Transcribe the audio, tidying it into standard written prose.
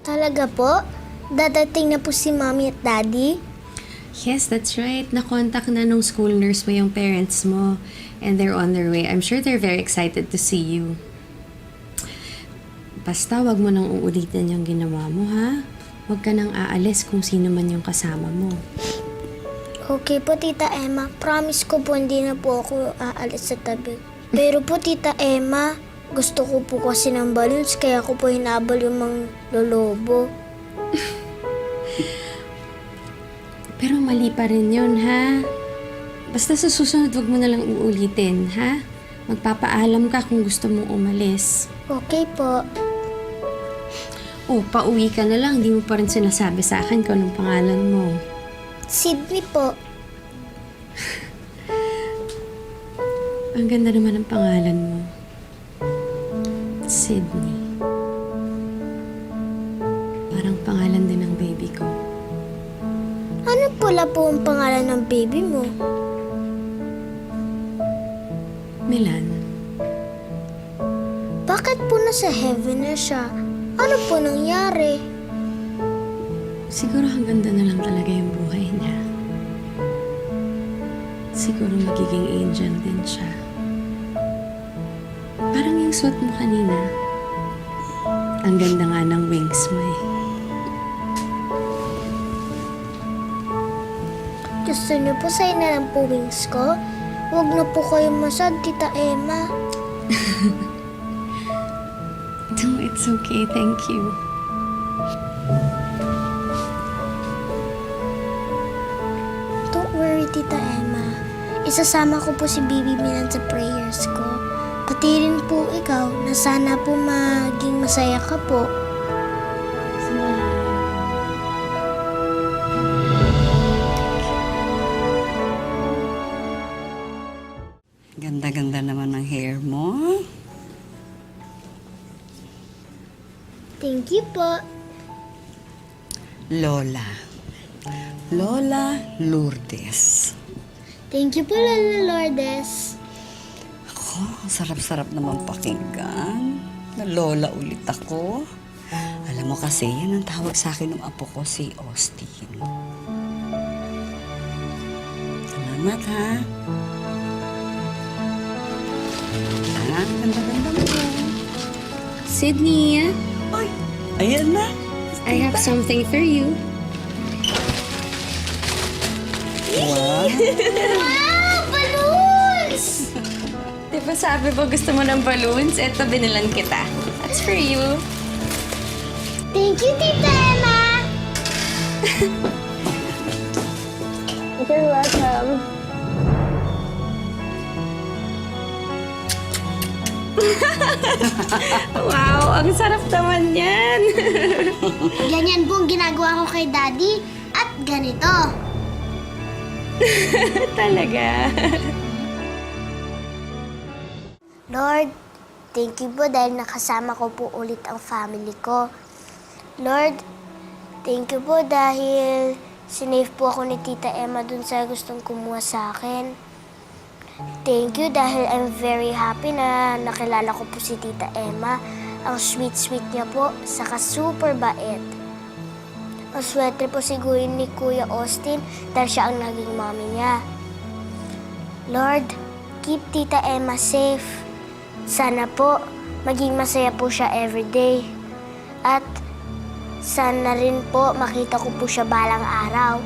Talaga po? Dadating na po si Mommy at Daddy? Yes, that's right. Na-contact na nung school nurse mo yung parents mo. And they're on their way. I'm sure they're very excited to see you. Basta wag mo nang uulitin yung ginawa mo, ha? Huwag ka nang aalis kung sino man yung kasama mo. Okay po, Tita Emma. Promise ko po hindi na po ako aalis sa tabi. Pero po, Tita Emma, gusto ko po kasi ng balloons kaya ko po hinabol yung mga lolobo. Pero mali pa rin yun, ha? Basta sa susunod, wag mo na lang uulitin, ha? Magpapaalam ka kung gusto mong umalis. Okay po. Oh, pauwi ka na lang. Hindi mo pa rin sinasabi sa akin kung anong pangalan mo. Sydney po. Ang ganda naman ng pangalan mo. Sydney. Parang pangalan din ng baby ko. Ano pala po ang pangalan ng baby mo? Milan. Bakit po nasa heaven na siya? Ano po nangyari? Siguro hanggang doon na lang talaga yung buhay niya. Siguro magiging angel din siya. Parang yung suot mo kanina. Ang ganda nga ng wings mo eh. Gusto niyo po sa'yo na lang po wings ko? Huwag na po kayo masad, Tita Emma. No, it's okay. Thank you. Don't worry, Tita Emma. Isasama ko po si Baby Milan sa prayers ko. Pati rin po ikaw na sana po maging masaya ka po. Ganda-ganda naman ng hair mo. Thank you po. Lola. Lola Lourdes. Thank you po, Lola Lourdes. Ako, ang sarap-sarap naman pakinggan. Na Lola ulit ako. Alam mo kasi, yan ang tawag sa akin ng apo ko, si Austin. Salamat, ha? Ah, ganda-ganda mo. Sydney, Ay, ayan na. I have something for you. Wow. Wow! Balloons! Di ba sabi mo gusto mo ng balloons? Eto, binilan kita. That's for you. Thank you, Tita Emma! You're welcome. Wow, ang sarap naman yan. Ganyan po ang ginagawa ko kay Daddy at ganito. Talaga. Lord, thank you po dahil nakasama ko po ulit ang family ko. Lord, thank you po dahil sinave po ako ni Tita Emma dun sa gustong kumuha sa akin. Thank you dahil I'm very happy na nakilala ko po si Tita Emma. Ang sweet-sweet niya po, saka super bait. Ang swerte po siguro ni Kuya Austin dahil siya ang naging mommy niya. Lord, keep Tita Emma safe. Sana po maging masaya po siya everyday. At sana rin po makita ko po siya balang araw.